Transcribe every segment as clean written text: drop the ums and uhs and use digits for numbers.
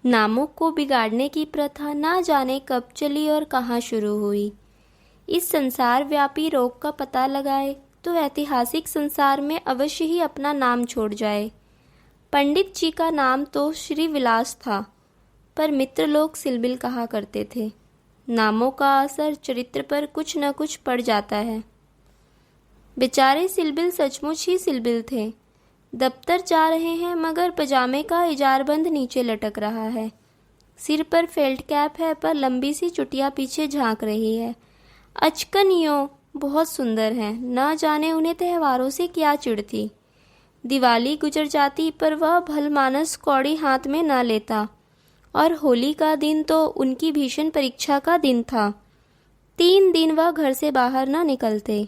नामों को बिगाड़ने की प्रथा ना जाने कब चली और कहाँ शुरू हुई। इस संसार व्यापी रोग का पता लगाए तो ऐतिहासिक संसार में अवश्य ही अपना नाम छोड़ जाए। पंडित जी का नाम तो श्री विलास था, पर मित्र लोग सिलबिल कहा करते थे। नामों का असर चरित्र पर कुछ न कुछ पड़ जाता है। बेचारे सिलबिल सचमुच ही सिलबिल थे। दफ्तर जा रहे हैं मगर पजामे का इजारबंद नीचे लटक रहा है। सिर पर फेल्ट कैप है पर लंबी सी चुटिया पीछे झांक रही है। अचकन यों बहुत सुंदर हैं, न जाने उन्हें त्योहारों से क्या चिढ़ थी। दिवाली गुजर जाती पर वह भलमानस कौड़ी हाथ में न लेता, और होली का दिन तो उनकी भीषण परीक्षा का दिन था। 3 दिन वह घर से बाहर न निकलते।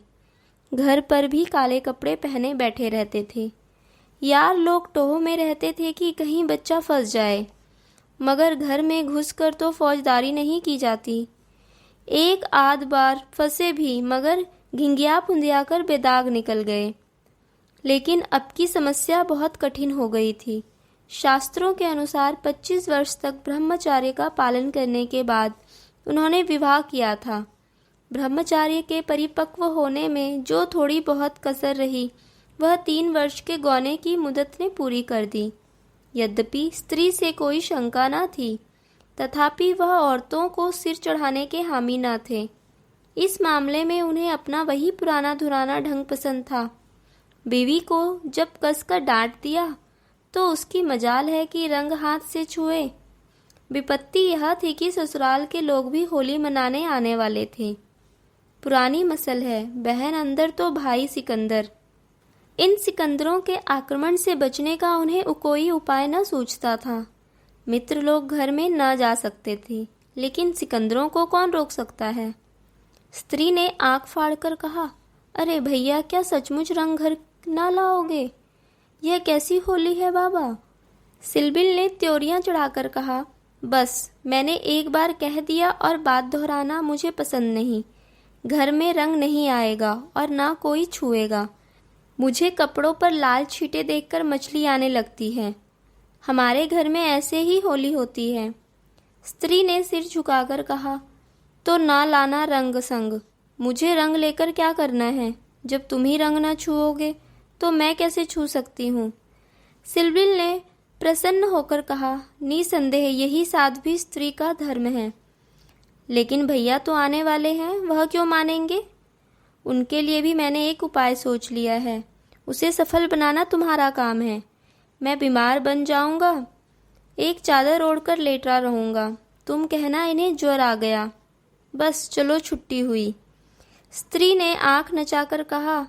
घर पर भी काले कपड़े पहने बैठे रहते थे। यार लोग टोह में रहते थे कि कहीं बच्चा फंस जाए, मगर घर में घुसकर तो फौजदारी नहीं की जाती। एक आध बार फंसे भी, मगर घिंगिया पुंजिया कर बेदाग निकल गए। लेकिन अब की समस्या बहुत कठिन हो गई थी। शास्त्रों के अनुसार 25 वर्ष तक ब्रह्मचर्य का पालन करने के बाद उन्होंने विवाह किया था। ब्रह्मचर्य के परिपक्व होने में जो थोड़ी बहुत कसर रही वह 3 वर्ष के गौने की मुदत ने पूरी कर दी। यद्यपि स्त्री से कोई शंका न थी, तथापि वह औरतों को सिर चढ़ाने के हामी न थे। इस मामले में उन्हें अपना वही पुराना धुराना ढंग पसंद था। बीवी को जब कसकर डांट दिया तो उसकी मजाल है कि रंग हाथ से छुए। विपत्ति यह थी कि ससुराल के लोग भी होली मनाने आने वाले थे। पुरानी मसल है, बहन अंदर तो भाई सिकंदर। इन सिकंदरों के आक्रमण से बचने का उन्हें कोई उपाय न सूझता था। मित्र लोग घर में न जा सकते थे, लेकिन सिकंदरों को कौन रोक सकता है। स्त्री ने आंख फाड़कर कहा, अरे भैया, क्या सचमुच रंग घर न लाओगे? यह कैसी होली है बाबा? सिलबिल ने त्योरियां चढ़ाकर कहा, बस मैंने एक बार कह दिया और बात दोहराना मुझे पसंद नहीं। घर में रंग नहीं आएगा और ना कोई छुएगा। मुझे कपड़ों पर लाल छींटे देखकर मछली आने लगती है। हमारे घर में ऐसे ही होली होती है। स्त्री ने सिर झुकाकर कहा, तो ना लाना रंग संग। मुझे रंग लेकर क्या करना है? जब तुम ही रंग ना छुओगे तो मैं कैसे छू सकती हूँ? सिलबिल ने प्रसन्न होकर कहा, निसंदेह यही साध्वी स्त्री का धर्म है। लेकिन भैया तो आने वाले हैं, वह क्यों मानेंगे? उनके लिए भी मैंने एक उपाय सोच लिया है। उसे सफल बनाना तुम्हारा काम है। मैं बीमार बन जाऊंगा, एक चादर ओढ़कर लेटा रहूंगा। तुम कहना इन्हें ज्वर आ गया, बस चलो छुट्टी हुई। स्त्री ने आंख नचाकर कहा,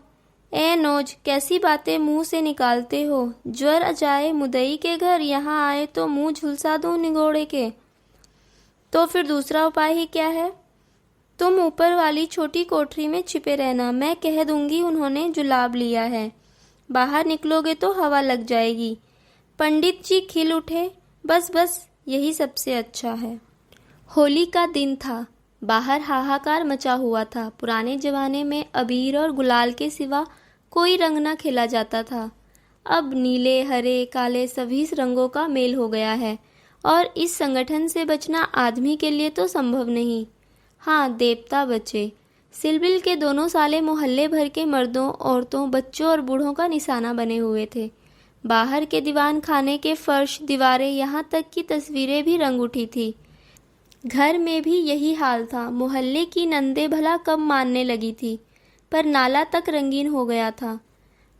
ए नोज, कैसी बातें मुंह से निकालते हो? ज्वर जाए मुदई के घर, यहाँ आए तो मुंह झुलसा दूं निगोड़े के। तो फिर दूसरा उपाय ही क्या है? तुम ऊपर वाली छोटी कोठरी में छिपे रहना। मैं कह दूंगी उन्होंने जुलाब लिया है। बाहर निकलोगे तो हवा लग जाएगी। पंडित जी खिल उठे, बस बस यही सबसे अच्छा है। होली का दिन था। बाहर हाहाकार मचा हुआ था। पुराने जमाने में अबीर और गुलाल के सिवा कोई रंग न खेला जाता था। अब नीले, हरे, काले सभी रंगों का मेल हो गया है और इस संगठन से बचना आदमी के लिए तो संभव नहीं। हाँ, देवता बचे। सिलबिल के दोनों साले मोहल्ले भर के मर्दों, औरतों, बच्चों और बूढ़ों का निशाना बने हुए थे। बाहर के दीवान खाने के फर्श, दीवारें, यहाँ तक की तस्वीरें भी रंग उठी थी। घर में भी यही हाल था। मोहल्ले की नंदे भला कब मानने लगी थी, पर नाला तक रंगीन हो गया था।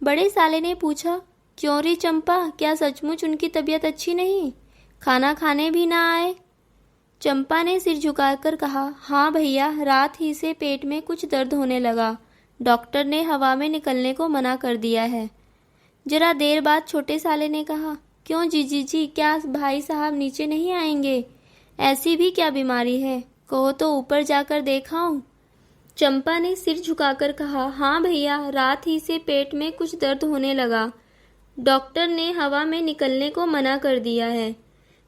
बड़े साले ने पूछा, क्यों री चंपा, क्या सचमुच उनकी तबीयत अच्छी नहीं? खाना खाने भी ना आए? चंपा ने सिर झुकाकर कहा, हाँ भैया, रात ही से पेट में कुछ दर्द होने लगा। डॉक्टर ने हवा में निकलने को मना कर दिया है। जरा देर बाद छोटे साले ने कहा, क्यों जीजी जी, क्या भाई साहब नीचे नहीं आएंगे? ऐसी भी क्या बीमारी है? कहो तो ऊपर जाकर देखाऊं? चंपा ने सिर झुकाकर कहा, हाँ भैया, रात ही से पेट में कुछ दर्द होने लगा। डॉक्टर ने हवा में निकलने को मना कर दिया है।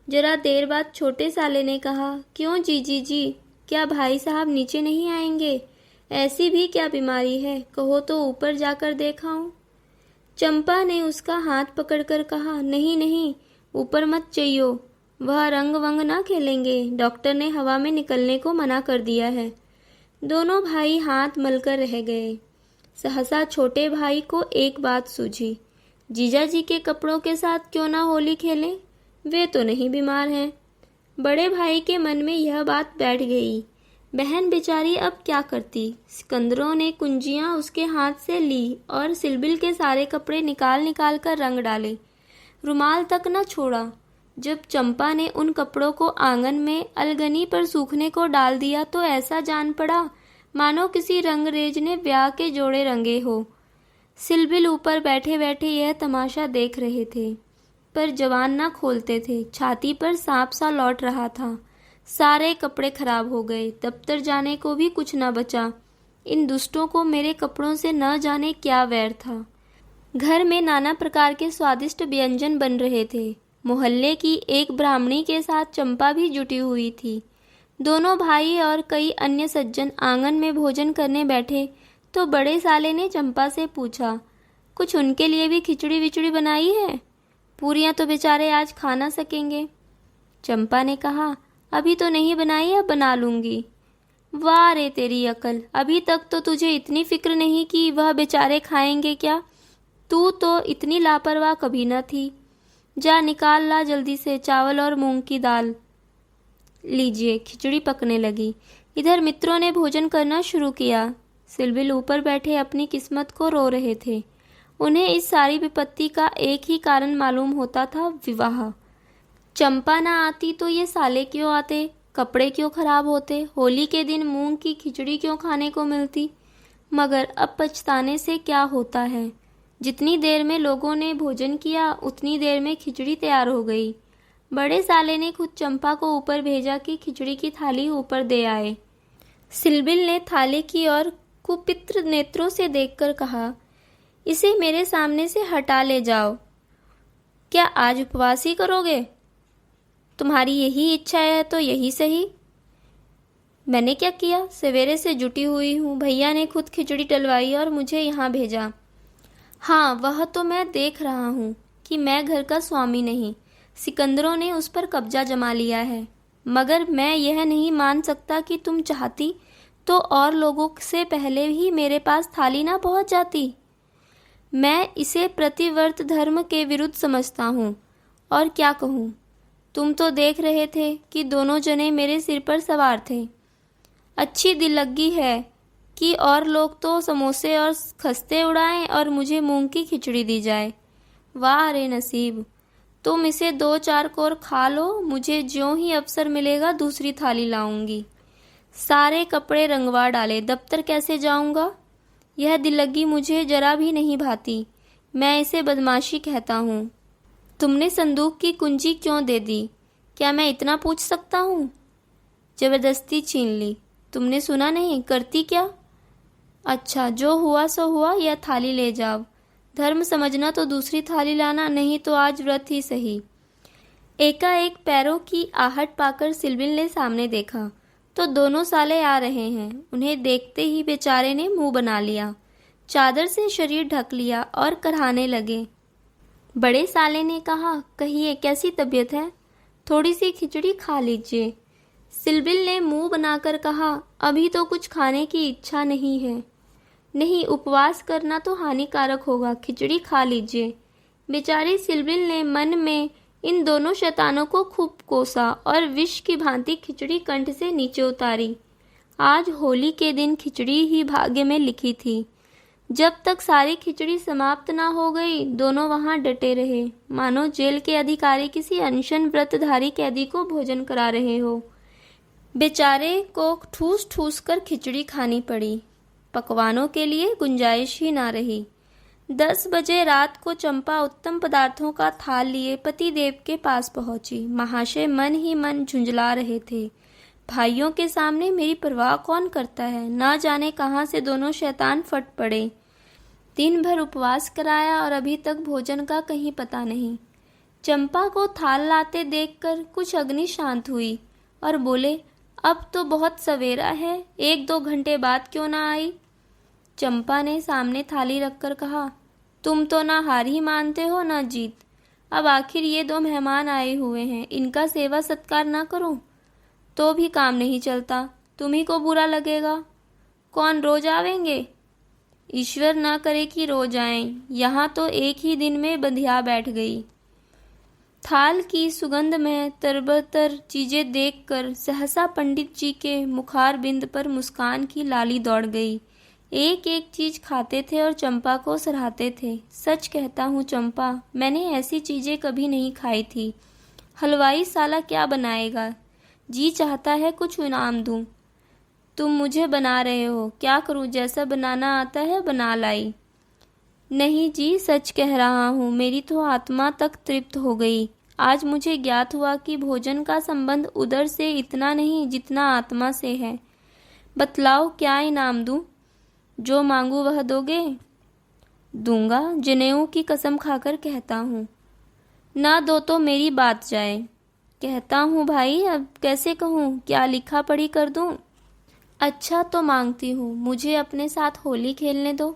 जरा देर बाद छोटे साले ने कहा, क्यों जीजी जी, क्या भाई साहब नीचे नहीं आएंगे? ऐसी भी क्या बीमारी है? कहो तो ऊपर जाकर देखाऊं? चंपा ने उसका हाथ पकड़कर कहा, नहीं नहीं, ऊपर मत चइयो। वह रंग वंग ना खेलेंगे, डॉक्टर ने हवा में निकलने को मना कर दिया है। दोनों भाई हाथ मलकर रह गए। सहसा छोटे भाई को एक बात सूझी, जीजा जी के कपड़ों के साथ क्यों ना होली खेलें, वे तो नहीं बीमार हैं। बड़े भाई के मन में यह बात बैठ गई। बहन बेचारी अब क्या करती। सिकंदरों ने कुंजियां उसके हाथ से ली और सिलबिल के सारे कपड़े निकाल निकाल कर रंग डाले, रुमाल तक न छोड़ा। जब चंपा ने उन कपड़ों को आंगन में अलगनी पर सूखने को डाल दिया तो ऐसा जान पड़ा मानो किसी रंगरेज ने ब्याह के जोड़े रंगे हो। सिलबिल ऊपर बैठे बैठे यह तमाशा देख रहे थे, पर जवान न खोलते थे। छाती पर सांप सा लौट रहा था। सारे कपड़े खराब हो गए, दफ्तर जाने को भी कुछ न बचा। इन दुष्टों को मेरे कपड़ों से न जाने क्या वैर था। घर में नाना प्रकार के स्वादिष्ट व्यंजन बन रहे थे। मोहल्ले की एक ब्राह्मणी के साथ चंपा भी जुटी हुई थी। दोनों भाई और कई अन्य सज्जन आंगन में भोजन करने बैठे तो बड़े साले ने चंपा से पूछा, कुछ उनके लिए भी खिचड़ी विचड़ी बनाई है? पूरियां तो बेचारे आज खा ना सकेंगे। चंपा ने कहा, अभी तो नहीं बनाई, अब बना लूंगी। वाह रे तेरी अकल, अभी तक तो तुझे इतनी फिक्र नहीं कि वह बेचारे खाएंगे क्या। तू तो इतनी लापरवाह कभी न थी। जा निकाल ला जल्दी से चावल और मूंग की दाल। लीजिए, खिचड़ी पकने लगी। इधर मित्रों ने भोजन करना शुरू किया। सिलबिल ऊपर बैठे अपनी किस्मत को रो रहे थे। उन्हें इस सारी विपत्ति का एक ही कारण मालूम होता था, विवाह। चंपा ना आती तो ये साले क्यों आते, कपड़े क्यों खराब होते, होली के दिन मूंग की खिचड़ी क्यों खाने को मिलती। मगर अब पछताने से क्या होता है। जितनी देर में लोगों ने भोजन किया उतनी देर में खिचड़ी तैयार हो गई। बड़े साले ने खुद चंपा को ऊपर भेजा कि खिचड़ी की थाली ऊपर दे आए। सिलबिल ने थाली की ओर कुपित्र नेत्रों से देखकर कहा, इसे मेरे सामने से हटा ले जाओ। क्या आज उपवास ही करोगे? तुम्हारी यही इच्छा है तो यही सही। मैंने क्या किया, सवेरे से जुटी हुई हूँ। भैया ने खुद खिचड़ी डलवाई और मुझे यहाँ भेजा। हाँ, वह तो मैं देख रहा हूँ कि मैं घर का स्वामी नहीं, सिकंदरों ने उस पर कब्जा जमा लिया है। मगर मैं यह नहीं मान सकता कि तुम चाहती तो और लोगों से पहले ही मेरे पास थाली ना पहुँच जाती। मैं इसे प्रतिवर्त धर्म के विरुद्ध समझता हूँ। और क्या कहूँ, तुम तो देख रहे थे कि दोनों जने मेरे सिर पर सवार थे। अच्छी दिललगी है कि और लोग तो समोसे और खस्ते उड़ाएं और मुझे मूंग की खिचड़ी दी जाए। वाह रे नसीब, तुम इसे 2-4 कोर खा लो, मुझे ज्यों ही अवसर मिलेगा दूसरी थाली लाऊंगी। सारे कपड़े रंगवा डाले, दफ्तर कैसे जाऊंगा। यह दिललगी मुझे जरा भी नहीं भाती। मैं इसे बदमाशी कहता हूँ। तुमने संदूक की कुंजी क्यों दे दी, क्या मैं इतना पूछ सकता हूँ? जबरदस्ती छीन ली। तुमने सुना नहीं, करती क्या? अच्छा, जो हुआ सो हुआ, यह थाली ले जाओ। धर्म समझना तो दूसरी थाली लाना, नहीं तो आज व्रत ही सही। एकाएक पैरों की आहट पाकर सिलबिल ने सामने देखा तो दोनों साले आ रहे हैं। उन्हें देखते ही बेचारे ने मुंह बना लिया, चादर से शरीर ढक लिया और कराहने लगे। बड़े साले ने कहा, कहिए कैसी तबीयत है, थोड़ी सी खिचड़ी खा लीजिए। सिलबिल ने मुंह बनाकर कहा, अभी तो कुछ खाने की इच्छा नहीं है। नहीं, उपवास करना तो हानिकारक होगा, खिचड़ी खा लीजिए। बेचारी सिलबिल ने मन में इन दोनों शैतानों को खूब कोसा और विष की भांति खिचड़ी कंठ से नीचे उतारी। आज होली के दिन खिचड़ी ही भाग्य में लिखी थी। जब तक सारी खिचड़ी समाप्त ना हो गई, दोनों वहां डटे रहे, मानो जेल के अधिकारी किसी अनशन व्रतधारी कैदी को भोजन करा रहे हो। बेचारे को ठूस ठूस कर खिचड़ी खानी पड़ी। पकवानों के लिए गुंजाइश ही ना रही। 10 बजे रात को चंपा उत्तम पदार्थों का थाल लिए पति देव के पास पहुंची। महाशय मन ही मन झुंझला रहे थे। भाइयों के सामने मेरी परवाह कौन करता है, ना जाने कहां से दोनों शैतान फट पड़े। दिन भर उपवास कराया और अभी तक भोजन का कहीं पता नहीं। चंपा को थाल लाते देखकर कुछ अग्नि शांत हुई और बोले, अब तो बहुत सवेरा है, 1-2 घंटे बाद क्यों ना आई। चंपा ने सामने थाली रखकर कहा, तुम तो ना हार ही मानते हो ना जीत। अब आखिर ये 2 मेहमान आए हुए हैं, इनका सेवा सत्कार ना करूं तो भी काम नहीं चलता। तुम्ही को बुरा लगेगा। कौन रोज आवेंगे? ईश्वर ना करे कि रोज आएं। यहाँ तो एक ही दिन में बंधिया बैठ गई। थाल की सुगंध में तरबतर चीजें देखकर सहसा पंडित जी के मुखार बिंद पर मुस्कान की लाली दौड़ गई। एक एक चीज खाते थे और चंपा को सराहते थे। सच कहता हूँ चंपा, मैंने ऐसी चीजें कभी नहीं खाई थी। हलवाई साला क्या बनाएगा? जी चाहता है कुछ इनाम दूं। तुम मुझे बना रहे हो, क्या करूं? जैसा बनाना आता है बना लाई। नहीं जी, सच कह रहा हूँ, मेरी तो आत्मा तक तृप्त हो गई। आज मुझे ज्ञात हुआ कि भोजन का संबंध उदर से इतना नहीं जितना आत्मा से है। बतलाओ क्या इनाम दूं? जो मांगू वह दोगे? दूंगा, जनेऊ की कसम खाकर कहता हूँ। ना दो तो मेरी बात जाए। कहता हूँ भाई, अब कैसे कहूँ? क्या लिखा पढ़ी कर दूं? अच्छा तो मांगती हूँ, मुझे अपने साथ होली खेलने दो।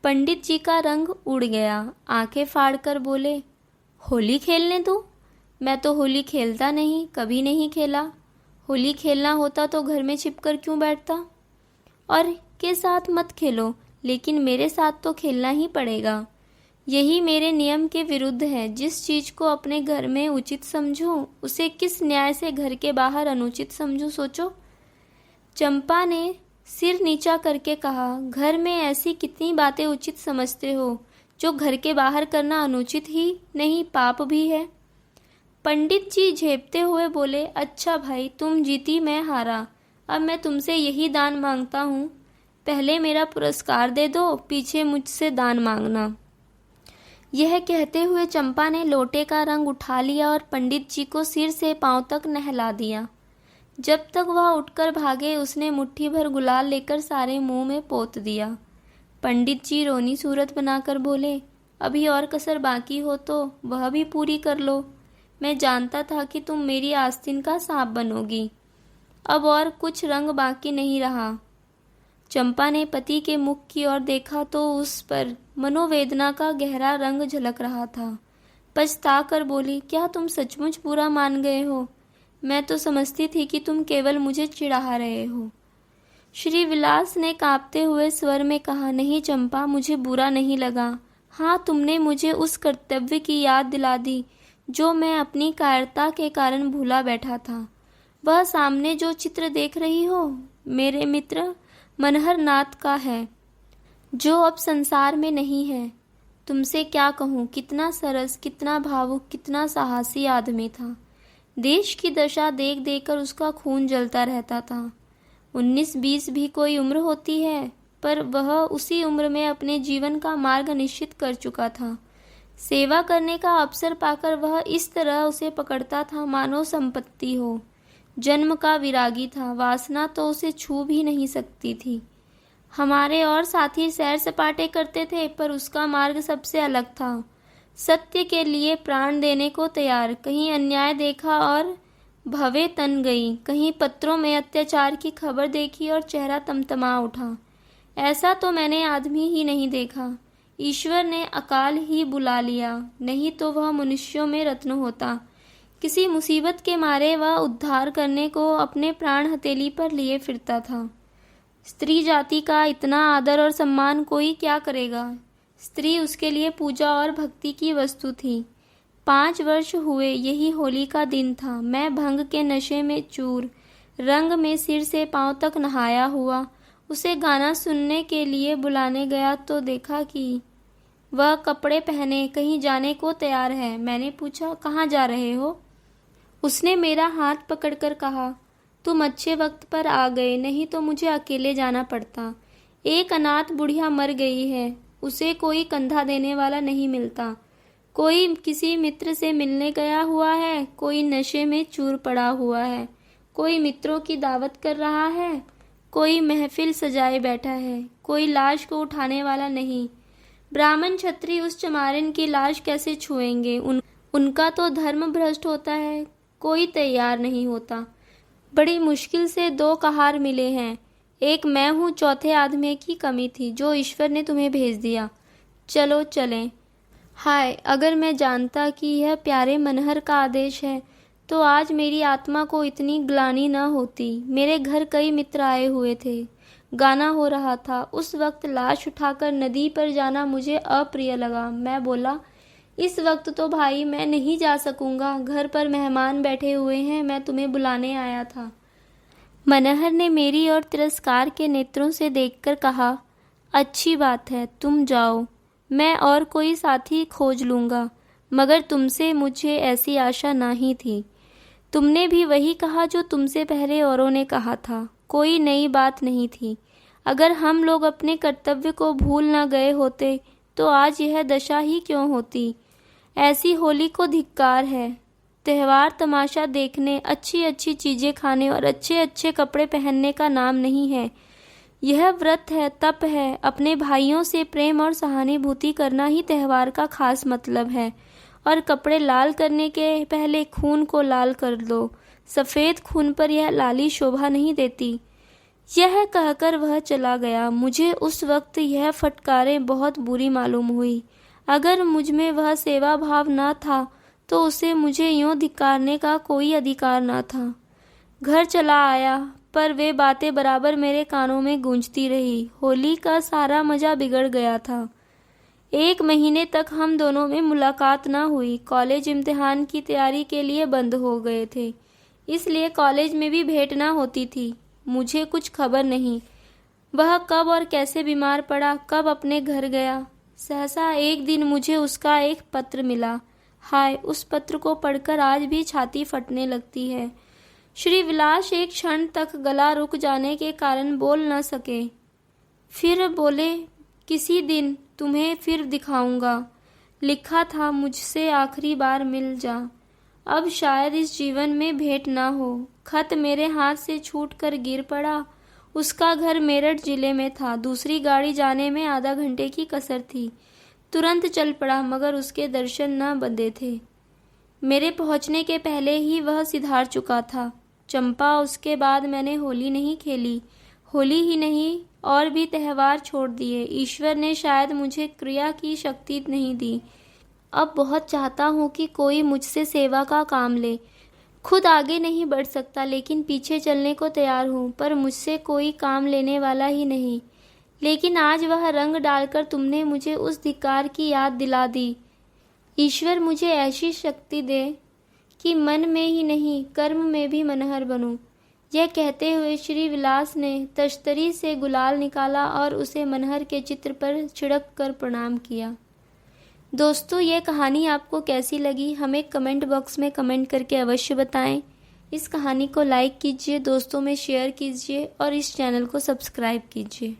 पंडित जी का रंग उड़ गया। आंखें फाड़कर बोले, होली खेलने दो? मैं तो होली खेलता नहीं, कभी नहीं खेला। होली खेलना होता तो घर में छिपकर क्यों बैठता? और के साथ मत खेलो, लेकिन मेरे साथ तो खेलना ही पड़ेगा। यही मेरे नियम के विरुद्ध है। जिस चीज को अपने घर में उचित समझूं, उसे किस न्याय से घर के बाहर अनुचित समझूं, सोचो। चंपा ने सिर नीचा करके कहा, घर में ऐसी कितनी बातें उचित समझते हो जो घर के बाहर करना अनुचित ही नहीं, पाप भी है। पंडित जी झेपते हुए बोले, अच्छा भाई, तुम जीती मैं हारा। अब मैं तुमसे यही दान मांगता हूँ, पहले मेरा पुरस्कार दे दो, पीछे मुझसे दान मांगना। यह कहते हुए चंपा ने लोटे का रंग उठा लिया और पंडित जी को सिर से पांव तक नहला दिया। जब तक वह उठकर भागे, उसने मुट्ठी भर गुलाल लेकर सारे मुंह में पोत दिया। पंडित जी रोनी सूरत बनाकर बोले, अभी और कसर बाकी हो तो वह भी पूरी कर लो। मैं जानता था कि तुम मेरी आस्तीन का सांप बनोगी। अब और कुछ रंग बाकी नहीं रहा। चंपा ने पति के मुख की ओर देखा तो उस पर मनोवेदना का गहरा रंग झलक रहा था। पछता कर बोली, क्या तुम सचमुच बुरा मान गए हो? मैं तो समझती थी कि तुम केवल मुझे चिढ़ा रहे हो। श्री विलास ने कांपते हुए स्वर में कहा, नहीं चंपा, मुझे बुरा नहीं लगा। हाँ, तुमने मुझे उस कर्तव्य की याद दिला दी जो मैं अपनी कायरता के कारण भूला बैठा था। वह सामने जो चित्र देख रही हो, मेरे मित्र मनहर नाथ का है, जो अब संसार में नहीं है। तुमसे क्या कहूँ, कितना सरस, कितना भावुक, कितना साहसी आदमी था। देश की दशा देख देखकर उसका खून जलता रहता था। 19-20 भी कोई उम्र होती है, पर वह उसी उम्र में अपने जीवन का मार्ग निश्चित कर चुका था। सेवा करने का अवसर पाकर वह इस तरह उसे पकड़ता था मानो संपत्ति हो। जन्म का विरागी था, वासना तो उसे छू भी नहीं सकती थी। हमारे और साथी सैर सपाटे करते थे, पर उसका मार्ग सबसे अलग था। सत्य के लिए प्राण देने को तैयार। कहीं अन्याय देखा और भवे तन गई, कहीं पत्रों में अत्याचार की खबर देखी और चेहरा तमतमा उठा। ऐसा तो मैंने आदमी ही नहीं देखा। ईश्वर ने अकाल ही बुला लिया, नहीं तो वह मनुष्यों में रत्न होता। किसी मुसीबत के मारे वह उद्धार करने को अपने प्राण हथेली पर लिए फिरता था। स्त्री जाति का इतना आदर और सम्मान कोई क्या करेगा? स्त्री उसके लिए पूजा और भक्ति की वस्तु थी। 5 वर्ष हुए, यही होली का दिन था। मैं भंग के नशे में चूर, रंग में सिर से पांव तक नहाया हुआ उसे गाना सुनने के लिए बुलाने गया तो देखा कि वह कपड़े पहने कहीं जाने को तैयार है। मैंने पूछा, कहाँ जा रहे हो? उसने मेरा हाथ पकड़कर कहा, तुम अच्छे वक्त पर आ गए, नहीं तो मुझे अकेले जाना पड़ता। एक अनाथ बुढ़िया मर गई है, उसे कोई कंधा देने वाला नहीं मिलता। कोई किसी मित्र से मिलने गया हुआ है, कोई नशे में चूर पड़ा हुआ है, कोई मित्रों की दावत कर रहा है, कोई महफिल सजाए बैठा है, कोई लाश को उठाने वाला नहीं। ब्राह्मण क्षत्रिय उस चमारिन की लाश कैसे छुएंगे? उनका तो धर्म भ्रष्ट होता है। कोई तैयार नहीं होता। बड़ी मुश्किल से 2 कहार मिले हैं। एक मैं हूँ, चौथे आदमी की कमी थी जो ईश्वर ने तुम्हें भेज दिया। चलो चलें। हाय, अगर मैं जानता कि यह प्यारे मनहर का आदेश है तो आज मेरी आत्मा को इतनी ग्लानि न होती। मेरे घर कई मित्र आए हुए थे, गाना हो रहा था। उस वक्त लाश उठाकर नदी पर जाना मुझे अप्रिय लगा। मैं बोला, इस वक्त तो भाई मैं नहीं जा सकूंगा, घर पर मेहमान बैठे हुए हैं, मैं तुम्हें बुलाने आया था। मनहर ने मेरी ओर तिरस्कार के नेत्रों से देखकर कहा, अच्छी बात है, तुम जाओ, मैं और कोई साथी खोज लूँगा। मगर तुमसे मुझे ऐसी आशा नहीं थी। तुमने भी वही कहा जो तुमसे पहले औरों ने कहा था। कोई नई बात नहीं थी। अगर हम लोग अपने कर्तव्य को भूल न गए होते तो आज यह दशा ही क्यों होती। ऐसी होली को धिक्कार है। त्योहार तमाशा देखने, अच्छी अच्छी चीज़ें खाने और अच्छे अच्छे कपड़े पहनने का नाम नहीं है। यह व्रत है, तप है। अपने भाइयों से प्रेम और सहानुभूति करना ही त्योहार का खास मतलब है। और कपड़े लाल करने के पहले खून को लाल कर दो। सफ़ेद खून पर यह लाली शोभा नहीं देती। यह कहकर वह चला गया। मुझे उस वक्त यह फटकारें बहुत बुरी मालूम हुई। अगर मुझ में वह सेवा भाव न था तो उसे मुझे यूं धिक्कारने का कोई अधिकार न था। घर चला आया, पर वे बातें बराबर मेरे कानों में गूंजती रही। होली का सारा मज़ा बिगड़ गया था। 1 महीने तक हम दोनों में मुलाकात न हुई। कॉलेज इम्तिहान की तैयारी के लिए बंद हो गए थे, इसलिए कॉलेज में भी भेंट न होती थी। मुझे कुछ खबर नहीं, वह कब और कैसे बीमार पड़ा, कब अपने घर गया। सहसा एक दिन मुझे उसका एक पत्र मिला। हाय, उस पत्र को पढ़कर आज भी छाती फटने लगती है। श्री विलास एक क्षण तक गला रुक जाने के कारण बोल न सके। फिर बोले, किसी दिन तुम्हें फिर दिखाऊंगा। लिखा था, मुझसे आखिरी बार मिल जा। अब शायद इस जीवन में भेंट ना हो। खत मेरे हाथ से छूटकर गिर पड़ा। उसका घर मेरठ जिले में था। दूसरी गाड़ी जाने में आधा घंटे की कसर थी। तुरंत चल पड़ा, मगर उसके दर्शन न बंधे थे। मेरे पहुंचने के पहले ही वह सिधार चुका था। चंपा, उसके बाद मैंने होली नहीं खेली। होली ही नहीं, और भी त्यौहार छोड़ दिए। ईश्वर ने शायद मुझे क्रिया की शक्ति नहीं दी। अब बहुत चाहता हूँ कि कोई मुझसे सेवा का काम ले। खुद आगे नहीं बढ़ सकता, लेकिन पीछे चलने को तैयार हूँ, पर मुझसे कोई काम लेने वाला ही नहीं। लेकिन आज वह रंग डालकर तुमने मुझे उस धिक्कार की याद दिला दी। ईश्वर मुझे ऐसी शक्ति दे कि मन में ही नहीं, कर्म में भी मनहर बनूं। यह कहते हुए श्री विलास ने तश्तरी से गुलाल निकाला और उसे मनहर के चित्र पर छिड़क कर प्रणाम किया। दोस्तों, ये कहानी आपको कैसी लगी हमें कमेंट बॉक्स में कमेंट करके अवश्य बताएं। इस कहानी को लाइक कीजिए, दोस्तों में शेयर कीजिए और इस चैनल को सब्सक्राइब कीजिए।